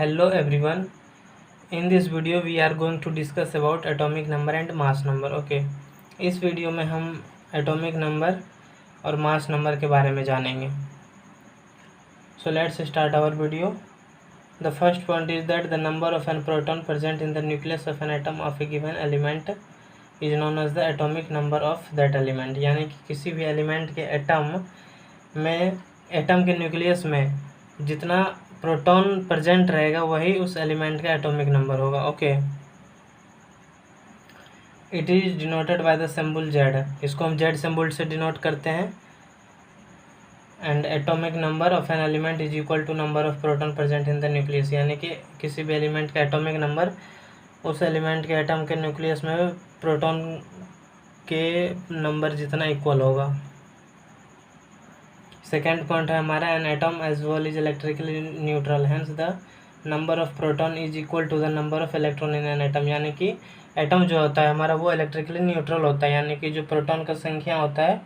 Hello everyone. In this video we are going to discuss about atomic number and mass number. Okay. इस video में हम atomic number और mass number के बारे में जानेंगे. So let's start our video. The first point is that the number of an proton present in the nucleus of an atom of a given element is known as the atomic number of that element. यानी कि किसी भी element के atom के nucleus में जितना proton present रहेगा वही उस एलिमेंट का एटॉमिक नंबर होगा. Okay. It is denoted by the symbol Z. इसको हम जेड सिंबल से डिनोट करते हैं. And atomic number of an element is equal to number of proton present in the nucleus. यानी कि किसी भी एलिमेंट का एटॉमिक नंबर उस एलिमेंट के एटम के न्यूक्लियस में प्रोटॉन के नंबर जितना इक्वल होगा. सेकेंड पॉइंट है हमारा an atom as well is electrically neutral, hence the number of proton is equal to the number of electron in an atom. यानी कि एटम जो होता है हमारा वो इलेक्ट्रिकली न्यूट्रल होता है. यानी कि जो प्रोटॉन का संख्या होता है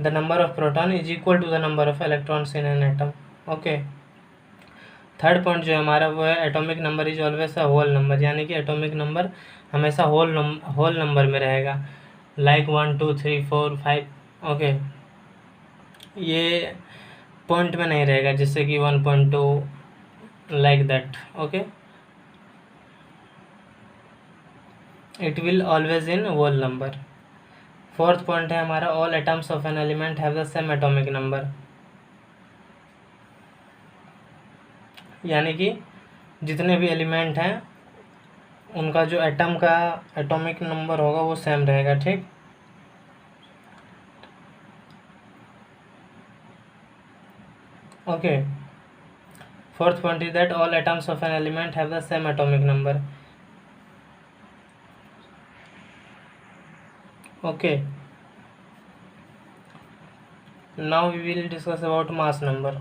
the number of proton is equal to the number of electrons in an atom. Okay. Third point जो है हमारा वो है atomic number is always a whole number. यानी कि एटॉमिक नंबर हमेशा होल नंबर में रहेगा. लाइक 1 2 3 4 5. ओके. ये पॉइंट में नहीं रहेगा जैसे कि 1.2 like that. Okay. It will always in whole number. Fourth point है हमारा all atoms of an element have the same atomic number. यानी कि जितने भी एलिमेंट हैं उनका जो एटम का एटॉमिक नंबर होगा वो सेम रहेगा. ठीक. Okay. Fourth point is that all atoms of an element have the same atomic number. Okay. Now we will discuss about mass number.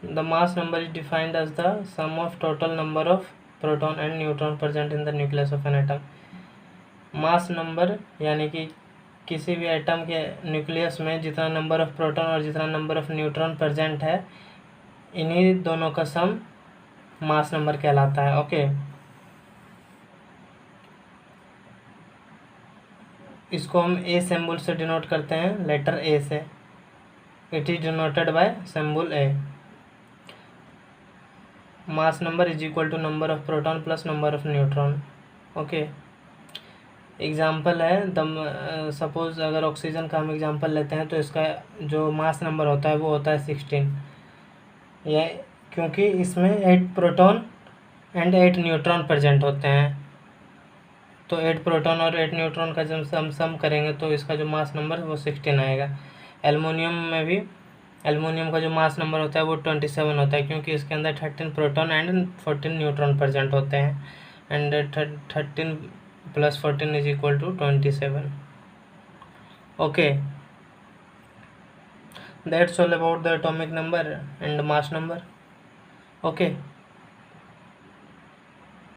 The mass number is defined as the sum of total number of proton and neutron present in the nucleus of an atom. Mass number यानी कि किसी भी atom के nucleus में जितना number of proton और जितना number of neutron present है इन्हीं दोनों का सम मास नंबर कहलाता है. ओके. इसको हम ए सिंबल से डिनोट करते हैं, लेटर ए से. It is denoted by symbol A. Mass number is equal to number of proton plus number of neutron. Okay. Example है सपोज अगर ऑक्सीजन का हम एग्जाम्पल लेते हैं तो इसका जो मास नंबर होता है वो होता है 16. ये क्योंकि इसमें 8 प्रोटॉन एंड 8 न्यूट्रॉन प्रेजेंट होते हैं तो 8 प्रोटॉन और 8 न्यूट्रॉन का जब हम सम करेंगे तो इसका जो मास नंबर वो 16 आएगा. एल्युमिनियम में भी एल्युमिनियम का जो मास नंबर होता है वो 27 होता है क्योंकि इसके अंदर 13 प्रोटॉन एंड 14 न्यूट्रॉन प्रेजेंट होते हैं. And 13 plus 14 is equal to 27. Okay. That's all about the atomic number and mass number. Okay.